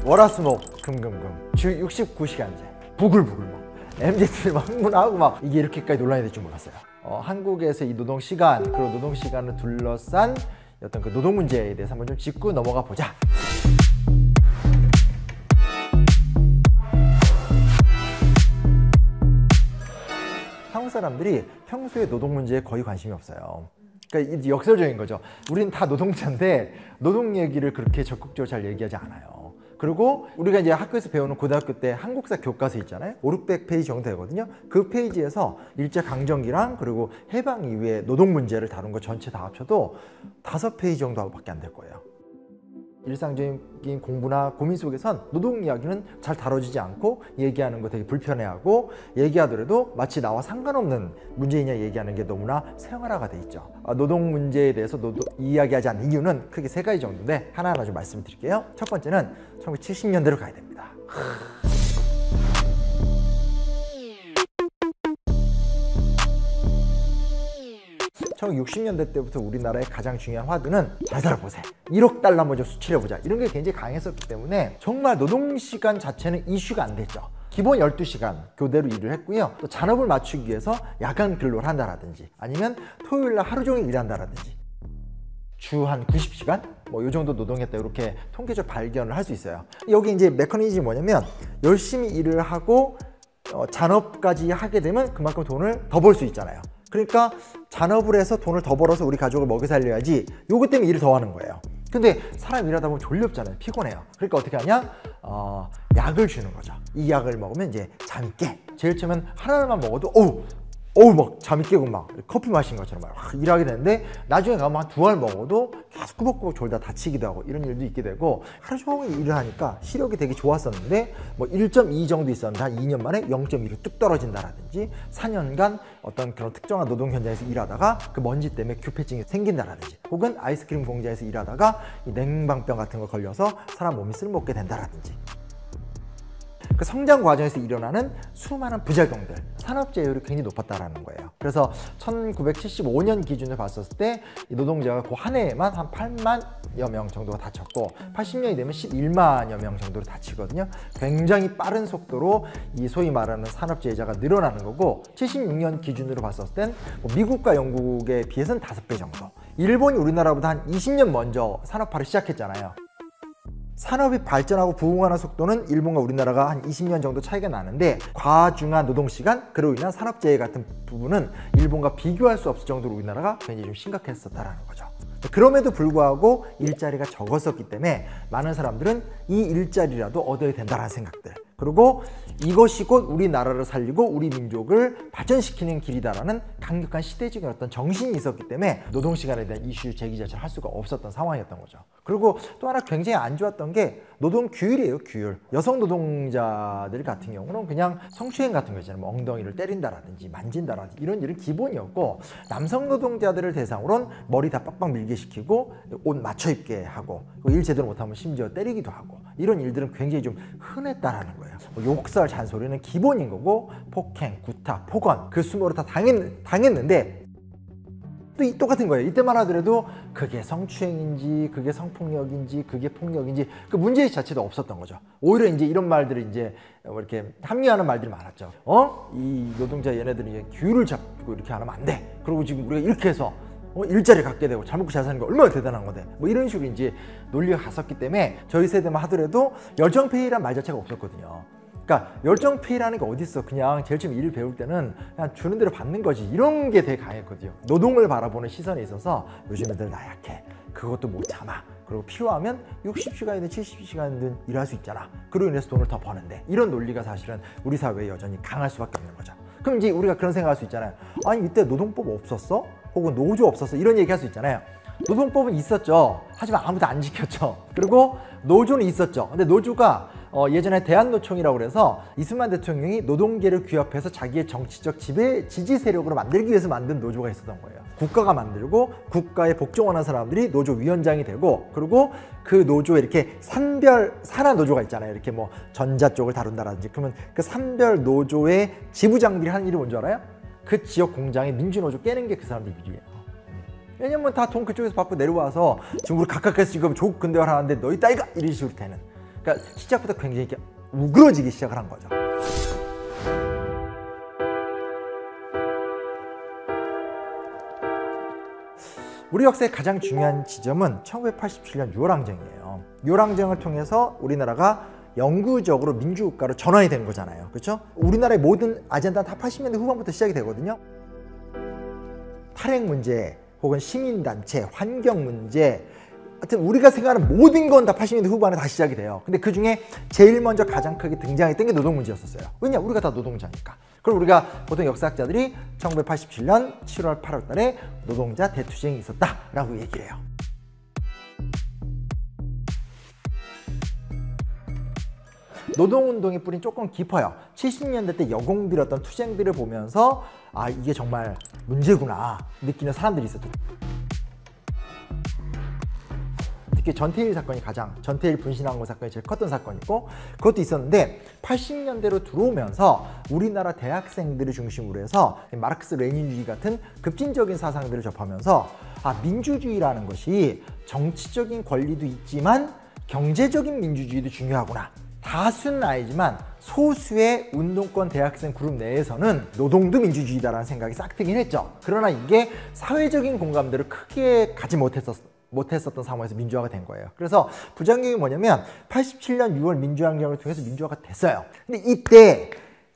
월화수목 금금금 주 69시간제 부글부글 막 MZ들 막 흥분하고 막 이게 이렇게까지 논란이 될 줄 몰랐어요. 한국에서 이 노동시간 그리고 노동시간을 둘러싼 어떤 그 노동 문제에 대해서 한번 좀 짚고 넘어가 보자. 한국 사람들이 평소에 노동 문제에 거의 관심이 없어요. 그러니까 이제 역설적인 거죠. 우리는 다 노동자인데 노동 얘기를 그렇게 적극적으로 잘 얘기하지 않아요. 그리고 우리가 이제 학교에서 배우는 고등학교 때 한국사 교과서 있잖아요. 500~600페이지 정도 되거든요. 그 페이지에서 일제강점기랑 그리고 해방 이후에 노동 문제를 다룬 거 전체 다 합쳐도 5페이지 정도밖에 안 될 거예요. 일상적인 공부나 고민 속에선 노동 이야기는 잘 다뤄지지 않고 얘기하는 거 되게 불편해하고 얘기하더라도 마치 나와 상관없는 문제이냐 얘기하는 게 너무나 생활화가 돼 있죠. 노동 문제에 대해서 이야기하지 않는 이유는 크게 3가지 정도인데 하나하나 좀 말씀을 드릴게요. 첫 번째는 1970년대로 가야 됩니다. 1960년대 때부터 우리나라의 가장 중요한 화두는 잘 살아보세, 1억 달러 먼저 수출해보자, 이런 게 굉장히 강했었기 때문에 정말 노동시간 자체는 이슈가 안 됐죠. 기본 12시간 교대로 일을 했고요. 또 잔업을 맞추기 위해서 야간 근로를 한다라든지 아니면 토요일날 하루 종일 일한다라든지 주 한 90시간? 뭐 이 정도 노동했다, 이렇게 통계적 발견을 할 수 있어요. 여기 이제 메커니즘이 뭐냐면 열심히 일을 하고 잔업까지 하게 되면 그만큼 돈을 더 벌 수 있잖아요. 그러니까 잔업을 해서 돈을 더 벌어서 우리 가족을 먹여 살려야지, 요것 때문에 일을 더 하는 거예요. 근데 사람 일하다 보면 졸렵잖아요. 피곤해요. 그러니까 어떻게 하냐? 약을 주는 거죠. 이 약을 먹으면 이제 잠이 깨. 제일 처음엔 하나만 먹어도 어우 막 잠이 깨고 막 커피 마신 것처럼 막 일하게 되는데, 나중에 가면 한 2알 먹어도 계속 꾸벅꾸벅 졸다 다치기도 하고 이런 일도 있게 되고, 하루 종일 일을 하니까 시력이 되게 좋았었는데 뭐 1.2 정도 있었는데 한 2년 만에 0.2로 뚝 떨어진다라든지, 4년간 어떤 그런 특정한 노동 현장에서 일하다가 그 먼지 때문에 규폐증이 생긴다라든지, 혹은 아이스크림 공장에서 일하다가 이 냉방병 같은 거 걸려서 사람 몸이 쓸모없게 된다라든지, 그 성장 과정에서 일어나는 수많은 부작용들, 산업재해율이 굉장히 높았다라는 거예요. 그래서 1975년 기준을 봤었을 때 이 노동자가 그 한 해에만 한 8만여 명 정도가 다쳤고, 80년이 되면 11만여 명 정도로 다치거든요. 굉장히 빠른 속도로 이 소위 말하는 산업재해자가 늘어나는 거고, 76년 기준으로 봤었을 땐 뭐 미국과 영국에 비해서는 5배 정도. 일본이 우리나라보다 한 20년 먼저 산업화를 시작했잖아요. 산업이 발전하고 부흥하는 속도는 일본과 우리나라가 한 20년 정도 차이가 나는데, 과중한 노동시간, 그로 인한 산업재해 같은 부분은 일본과 비교할 수 없을 정도로 우리나라가 굉장히 좀 심각했었다는 거죠. 그럼에도 불구하고 일자리가 적었었기 때문에 많은 사람들은 이 일자리라도 얻어야 된다는 생각들, 그리고 이것이 곧 우리나라를 살리고 우리 민족을 발전시키는 길이다라는 강력한 시대적인 어떤 정신이 있었기 때문에 노동시간에 대한 이슈 제기 자체를 할 수가 없었던 상황이었던 거죠. 그리고 또 하나 굉장히 안 좋았던 게 노동 규율이에요, 규율. 여성 노동자들 같은 경우는 그냥 성추행 같은 거 있잖아요. 뭐 엉덩이를 때린다라든지 만진다라든지 이런 일은 기본이었고, 남성 노동자들을 대상으로는 머리 다 빡빡 밀게 시키고 옷 맞춰 입게 하고, 일 제대로 못하면 심지어 때리기도 하고, 이런 일들은 굉장히 좀 흔했다라는 거예요. 욕설, 잔소리는 기본인 거고, 폭행, 구타, 폭언 그 수모를 다 당했는데 또 똑같은 거예요. 이때만 하더라도 그게 성추행인지 그게 성폭력인지 그게 폭력인지 그 문제의식 자체도 없었던 거죠. 오히려 이제 이런 말들을 이제 이렇게 합리화하는 말들이 많았죠. 이 노동자 얘네들이 이제 규율을 잡고 이렇게 하면 안 돼. 그리고 지금 우리가 이렇게 해서 일자리 갖게 되고 잘 먹고 잘 사는 거 얼마나 대단한 건데, 뭐 이런 식으로 이제 논리가 갔었기 때문에 저희 세대만 하더라도 열정페이란 말 자체가 없었거든요. 그러니까 열정페이라는 게 어디 있어. 그냥 제일 처음 일을 배울 때는 그냥 주는 대로 받는 거지, 이런 게 되게 강했거든요. 노동을 바라보는 시선에 있어서 요즘 애들 나약해, 그것도 못 참아, 그리고 필요하면 60시간이든 70시간이든 일할 수 있잖아, 그로 인해서 돈을 더 버는데, 이런 논리가 사실은 우리 사회에 여전히 강할 수밖에 없는 거죠. 그럼 이제 우리가 그런 생각할 수 있잖아요. 아니 이때 노동법 없었어? 혹은 노조 없었어? 이런 얘기 할 수 있잖아요. 노동법은 있었죠. 하지만 아무도 안 지켰죠. 그리고 노조는 있었죠. 근데 노조가 예전에 대한노총이라고 그래서 이승만 대통령이 노동계를 규합해서 자기의 정치적 지지 세력으로 만들기 위해서 만든 노조가 있었던 거예요. 국가가 만들고 국가에 복종하는 사람들이 노조 위원장이 되고, 그리고 그 노조에 이렇게 산하 노조가 있잖아요. 이렇게 뭐 전자 쪽을 다룬다라든지, 그러면 그 산별 노조의 지부장들이 하는 일이 뭔지 알아요? 그 지역 공장의 민주노조 깨는 게 그 사람들 일이에요. 왜냐면 다 돈 그쪽에서 받고 내려와서 지금 우리 각각해서 지금 조국 근대화를 하는데 너희 따위가 이런 식으로 되는. 그러니까 시작부터 굉장히 이렇게 우그러지기 시작을 한 거죠. 우리 역사의 가장 중요한 지점은 1987년 6월 항쟁이에요. 6월 항쟁을 통해서 우리나라가 영구적으로 민주국가로 전환이 된 거잖아요. 그렇죠? 우리나라의 모든 아젠다는 다 80년대 후반부터 시작이 되거든요. 탈핵 문제 혹은 시민단체, 환경 문제, 하여튼 우리가 생각하는 모든 건 다 80년대 후반에 다 시작이 돼요. 근데 그 중에 제일 먼저 가장 크게 등장했던 게 노동 문제였었어요. 왜냐? 우리가 다 노동자니까. 그럼 우리가 보통 역사학자들이 1987년 7월 8월 달에 노동자 대투쟁이 있었다라고 얘기를 해요. 노동운동의 뿌리는 조금 깊어요. 70년대 때 여공들이 어떤 투쟁들을 보면서 아, 이게 정말 문제구나 느끼는 사람들이 있었죠. 특히 전태일 사건이 전태일 분신항고 사건이 제일 컸던 사건이고, 그것도 있었는데 80년대로 들어오면서 우리나라 대학생들을 중심으로 해서 마르크스 레닌주의 같은 급진적인 사상들을 접하면서 아, 민주주의라는 것이 정치적인 권리도 있지만 경제적인 민주주의도 중요하구나. 다수는 아니지만 소수의 운동권 대학생 그룹 내에서는 노동도 민주주의다라는 생각이 싹 트긴 했죠. 그러나 이게 사회적인 공감대를 크게 가지 못했었던 상황에서 민주화가 된 거예요. 그래서 부작용이 뭐냐면 87년 6월 민주항쟁을 통해서 민주화가 됐어요. 근데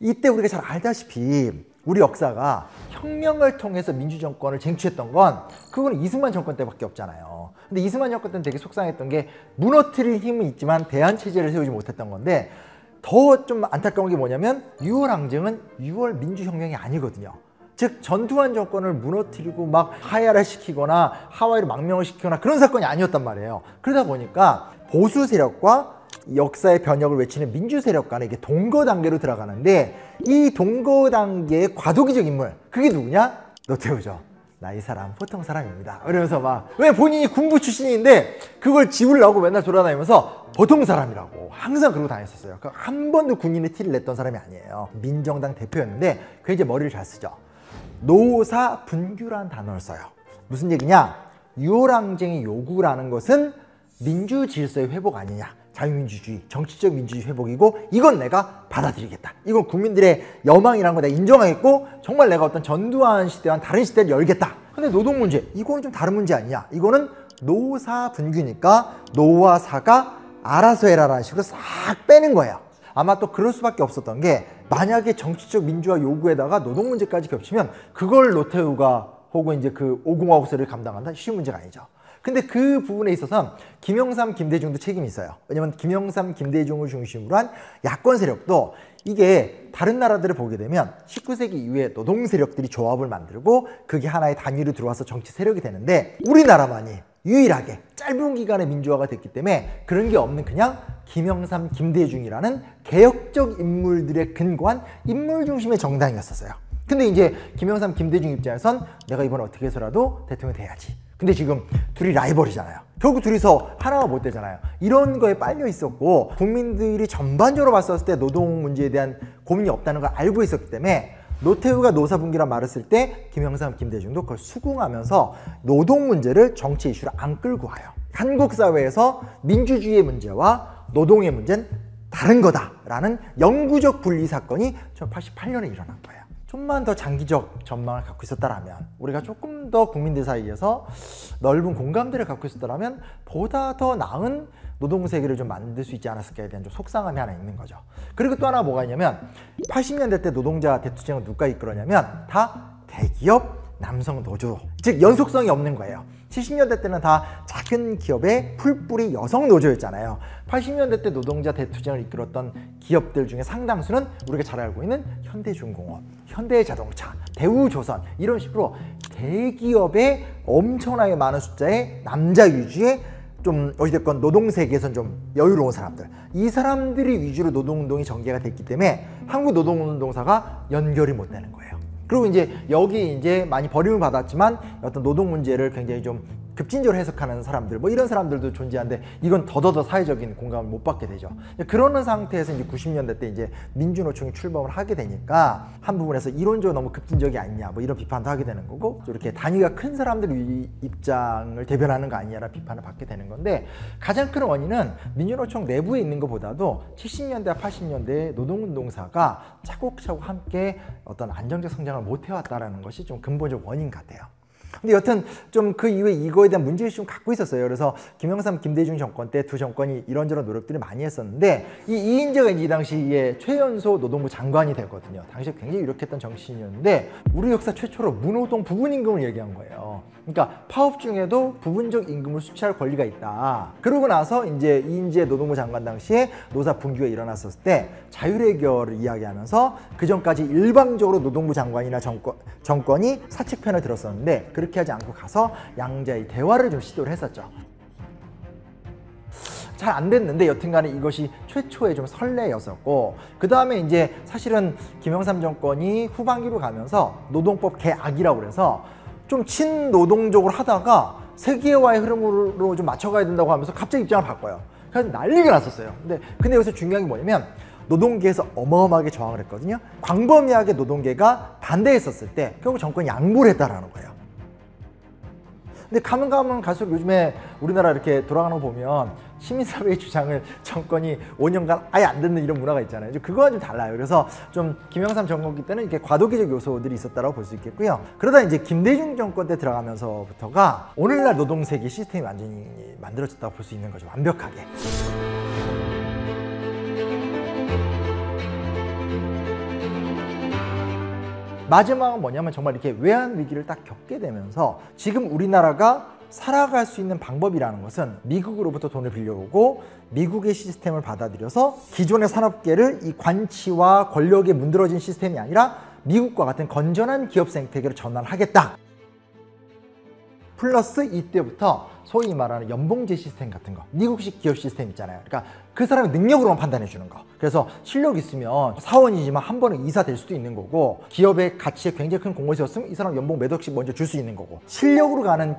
이때 우리가 잘 알다시피 우리 역사가 혁명을 통해서 민주정권을 쟁취했던 건 그거는 이승만 정권 때밖에 없잖아요. 근데 이승만 정권 때는 되게 속상했던 게 무너뜨릴 힘은 있지만 대안체제를 세우지 못했던 건데, 더 좀 안타까운 게 뭐냐면 6월 항쟁은 6월 민주혁명이 아니거든요. 즉 전두환 정권을 무너뜨리고 막 하야를 시키거나 하와이로 망명을 시키거나 그런 사건이 아니었단 말이에요. 그러다 보니까 보수 세력과 역사의 변혁을 외치는 민주 세력 간에 이게 동거 단계로 들어가는데, 이 동거 단계의 과도기적 인물, 그게 누구냐? 노태우죠. 나 이 사람 보통 사람입니다. 그러면서 막, 왜 본인이 군부 출신인데 그걸 지우려고 맨날 돌아다니면서 보통 사람이라고 항상 그러고 다녔었어요. 한 번도 군인의 티를 냈던 사람이 아니에요. 민정당 대표였는데 그 이제 머리를 잘 쓰죠. 노사 분규라는 단어를 써요. 무슨 얘기냐? 6월 항쟁의 요구라는 것은 민주 질서의 회복 아니냐, 자유민주주의, 정치적 민주주의 회복이고, 이건 내가 받아들이겠다. 이건 국민들의 여망이라는 거 내가 인정하겠고, 정말 내가 어떤 전두환 시대와는 다른 시대를 열겠다. 근데 노동 문제, 이거는 좀 다른 문제 아니냐. 이거는 노사 분규니까 노와 사가 알아서 해라라는 식으로 싹 빼는 거예요. 아마 또 그럴 수밖에 없었던 게, 만약에 정치적 민주화 요구에다가 노동 문제까지 겹치면 그걸 노태우가 혹은 이제 그 5공화국 세력을 감당한다? 쉬운 문제가 아니죠. 근데 그 부분에 있어서는 김영삼, 김대중도 책임이 있어요. 왜냐면 김영삼, 김대중을 중심으로 한 야권 세력도 이게 다른 나라들을 보게 되면 19세기 이후에 노동 세력들이 조합을 만들고 그게 하나의 단위로 들어와서 정치 세력이 되는데, 우리나라만이 유일하게 짧은 기간에 민주화가 됐기 때문에 그런 게 없는 그냥 김영삼, 김대중이라는 개혁적 인물들의 근거한 인물 중심의 정당이었었어요. 근데 이제 김영삼, 김대중 입장에선 내가 이번에 어떻게 해서라도 대통령이 돼야지. 근데 지금 둘이 라이벌이잖아요. 결국 둘이서 하나가 못 되잖아요. 이런 거에 빨려 있었고, 국민들이 전반적으로 봤었을 때 노동 문제에 대한 고민이 없다는 걸 알고 있었기 때문에 노태우가 노사분규란 말을 쓸 때 김영삼, 김대중도 그걸 수긍하면서 노동 문제를 정치 이슈로 안 끌고 와요. 한국 사회에서 민주주의의 문제와 노동의 문제는 다른 거다라는 영구적 분리 사건이 1988년에 일어난 거예요. 좀만 더 장기적 전망을 갖고 있었다라면, 우리가 조금 더 국민들 사이에서 넓은 공감대를 갖고 있었다라면 보다 더 나은 노동 세계를 좀 만들 수 있지 않았을까에 대한 좀 속상함이 하나 있는 거죠. 그리고 또 하나 뭐가 있냐면, 80년대 때 노동자 대투쟁을 누가 이끌었냐면 다 대기업 남성 노조, 즉 연속성이 없는 거예요. 70년대 때는 다 작은 기업의 풀뿌리 여성 노조였잖아요. 80년대 때 노동자 대투쟁을 이끌었던 기업들 중에 상당수는 우리가 잘 알고 있는 현대중공업, 현대자동차, 대우조선, 이런 식으로 대기업의 엄청나게 많은 숫자의 남자 위주의 좀 어찌됐건 노동세계에선 좀 여유로운 사람들, 이 사람들이 위주로 노동운동이 전개가 됐기 때문에 한국 노동운동사가 연결이 못 되는 거예요. 그리고 이제 여기 이제 많이 버림을 받았지만 어떤 노동 문제를 굉장히 좀 급진적으로 해석하는 사람들, 뭐 이런 사람들도 존재하는데 이건 더더더 사회적인 공감을 못 받게 되죠. 그러는 상태에서 이제 90년대 때 이제 민주노총이 출범을 하게 되니까 한 부분에서 이론적으로 너무 급진적이 아니냐 뭐 이런 비판도 하게 되는 거고, 이렇게 단위가 큰 사람들의 입장을 대변하는 거 아니냐라는 비판을 받게 되는 건데, 가장 큰 원인은 민주노총 내부에 있는 것보다도 70년대와 80년대 노동운동사가 차곡차곡 함께 어떤 안정적 성장을 못 해왔다는 것이 좀 근본적 원인 같아요. 근데 여튼 좀 그 이후에 이거에 대한 문제의식을 좀 갖고 있었어요. 그래서 김영삼, 김대중 정권 때 두 정권이 이런저런 노력들을 많이 했었는데, 이 이인재가 이 당시에 최연소 노동부 장관이 되거든요. 당시에 굉장히 유력했던 정치인이었는데 우리 역사 최초로 무노동 부분임금을 얘기한 거예요. 그러니까 파업 중에도 부분적 임금을 수취할 권리가 있다. 그러고 나서 이제 이인재 노동부 장관 당시에 노사 분규가 일어났었을 때 자율해결을 이야기하면서 그 전까지 일방적으로 노동부 장관이나 정권이 사측편을 들었었는데, 그렇게 하지 않고 가서 양자의 대화를 좀 시도를 했었죠. 잘 안 됐는데 여튼간에 이것이 최초의 좀 선례였었고, 그 다음에 이제 사실은 김영삼 정권이 후반기로 가면서 노동법 개악이라고 그래서 좀 친노동적으로 하다가 세계화의 흐름으로 좀 맞춰가야 된다고 하면서 갑자기 입장을 바꿔요. 그래서 난리가 났었어요. 근데 여기서 중요한 게 뭐냐면, 노동계에서 어마어마하게 저항을 했거든요. 광범위하게 노동계가 반대했었을 때 결국 정권이 양보를 했다라는 거예요. 근데 가면 갈수록 요즘에 우리나라 이렇게 돌아가는 거 보면 시민사회의 주장을 정권이 5년간 아예 안 듣는 이런 문화가 있잖아요. 그거와 좀 달라요. 그래서 좀 김영삼 정권기 때는 이렇게 과도기적 요소들이 있었다고 볼 수 있겠고요. 그러다 이제 김대중 정권 때 들어가면서부터가 오늘날 노동세계 시스템이 완전히 만들어졌다고 볼 수 있는 거죠. 완벽하게. 마지막은 뭐냐면, 정말 이렇게 외환 위기를 딱 겪게 되면서 지금 우리나라가 살아갈 수 있는 방법이라는 것은 미국으로부터 돈을 빌려오고 미국의 시스템을 받아들여서 기존의 산업계를 이 관치와 권력에 문드러진 시스템이 아니라 미국과 같은 건전한 기업 생태계로 전환하겠다. 플러스 이때부터 소위 말하는 연봉제 시스템 같은 거, 미국식 기업 시스템 있잖아요. 그러니까 그 사람의 능력으로만 판단해 주는 거. 그래서 실력 있으면 사원이지만 한 번은 이사 될 수도 있는 거고, 기업의 가치에 굉장히 큰 공헌이 있었으면 이 사람 연봉 몇 억씩 먼저 줄 수 있는 거고, 실력으로 가는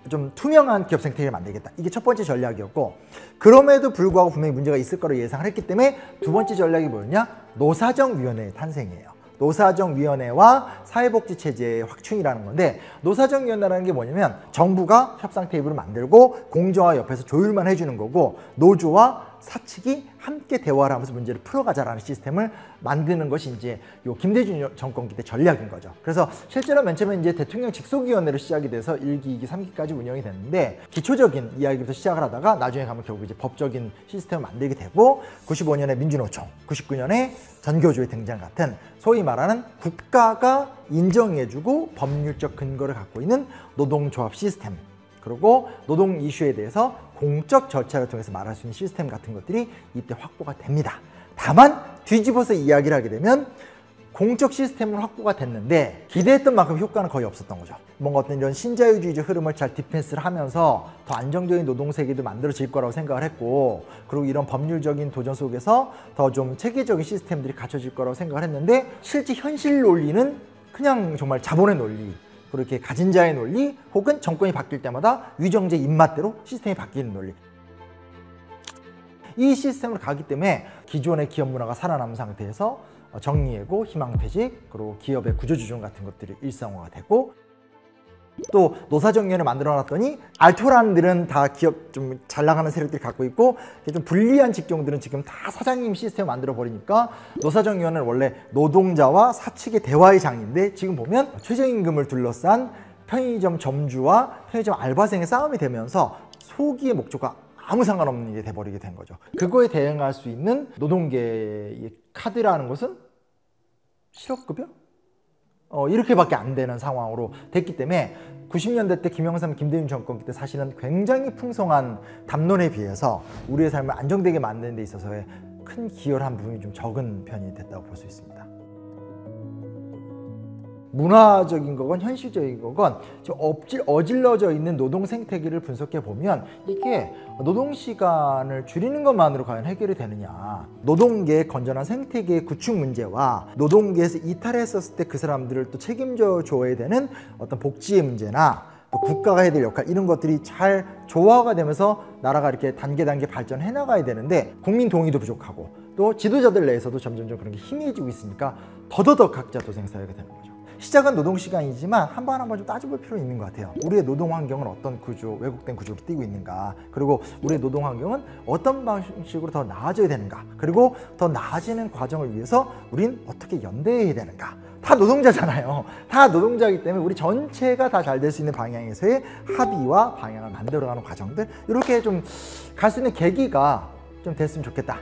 좀 투명한 기업 생태계를 만들겠다. 이게 첫 번째 전략이었고, 그럼에도 불구하고 분명히 문제가 있을 거로 예상을 했기 때문에 두 번째 전략이 뭐였냐? 노사정위원회의 탄생이에요. 노사정위원회와 사회복지체제의 확충이라는 건데, 노사정위원회라는 게 뭐냐면 정부가 협상 테이블을 만들고 공정화 옆에서 조율만 해주는 거고, 노조와 사측이 함께 대화를 하면서 문제를 풀어가자라는 시스템을 만드는 것이 이제 요 김대중 정권기 때 전략인 거죠. 그래서 실제로 맨 처음에 이제 대통령 직속위원회로 시작이 돼서 1기, 2기, 3기까지 운영이 됐는데, 기초적인 이야기부터 시작을 하다가 나중에 가면 결국 이제 법적인 시스템을 만들게 되고, 95년에 민주노총, 99년에 전교조의 등장 같은 소위 말하는 국가가 인정해주고 법률적 근거를 갖고 있는 노동조합 시스템, 그리고 노동 이슈에 대해서 공적 절차를 통해서 말할 수 있는 시스템 같은 것들이 이때 확보가 됩니다. 다만 뒤집어서 이야기를 하게 되면 공적 시스템은 확보가 됐는데 기대했던 만큼 효과는 거의 없었던 거죠. 뭔가 어떤 이런 신자유주의적 흐름을 잘 디펜스를 하면서 더 안정적인 노동세계도 만들어질 거라고 생각을 했고, 그리고 이런 법률적인 도전 속에서 더 좀 체계적인 시스템들이 갖춰질 거라고 생각을 했는데, 실제 현실 논리는 그냥 정말 자본의 논리, 그렇게 가진 자의 논리, 혹은 정권이 바뀔 때마다 위정제 입맛대로 시스템이 바뀌는 논리. 이 시스템으로 가기 때문에 기존의 기업 문화가 살아남은 상태에서 정리해고, 희망퇴직, 그리고 기업의 구조조정 같은 것들이 일상화가 되고, 또 노사정위원회를 만들어놨더니 알토란들은 다 기업 좀 잘 나가는 세력들이 갖고 있고, 좀 불리한 직종들은 지금 다 사장님 시스템을 만들어버리니까 노사정위원회는 원래 노동자와 사측의 대화의 장인데, 지금 보면 최저임금을 둘러싼 편의점 점주와 편의점 알바생의 싸움이 되면서 소기의 목적과 아무 상관없는 게 돼버리게 된 거죠. 그거에 대응할 수 있는 노동계의 카드라는 것은 실업급여? 이렇게밖에 안 되는 상황으로 됐기 때문에 90년대 때 김영삼, 김대중 정권 때 사실은 굉장히 풍성한 담론에 비해서 우리의 삶을 안정되게 만드는 데 있어서의 큰 기여를 한 부분이 좀 적은 편이 됐다고 볼 수 있습니다. 문화적인 거건 현실적인 거건 좀 어질러져 있는 노동 생태계를 분석해 보면 이게 노동시간을 줄이는 것만으로 과연 해결이 되느냐, 노동계의 건전한 생태계의 구축 문제와 노동계에서 이탈했었을 때 그 사람들을 또 책임져 줘야 되는 어떤 복지의 문제나 또 국가가 해야 될 역할 이런 것들이 잘 조화가 되면서 나라가 이렇게 단계 발전해 나가야 되는데 국민 동의도 부족하고 또 지도자들 내에서도 점점점 그런 게 희미해지고 있으니까 더더더 각자 도생사회가 되는 거죠. 시작은 노동시간이지만 한 번 좀 따져볼 필요 있는 것 같아요. 우리의 노동 환경은 어떤 구조, 왜곡된 구조로 띄고 있는가, 그리고 우리의 노동 환경은 어떤 방식으로 더 나아져야 되는가, 그리고 더 나아지는 과정을 위해서 우린 어떻게 연대해야 되는가. 다 노동자잖아요. 다 노동자이기 때문에 우리 전체가 다 잘 될 수 있는 방향에서의 합의와 방향을 만들어가는 과정들, 이렇게 좀 갈 수 있는 계기가 좀 됐으면 좋겠다.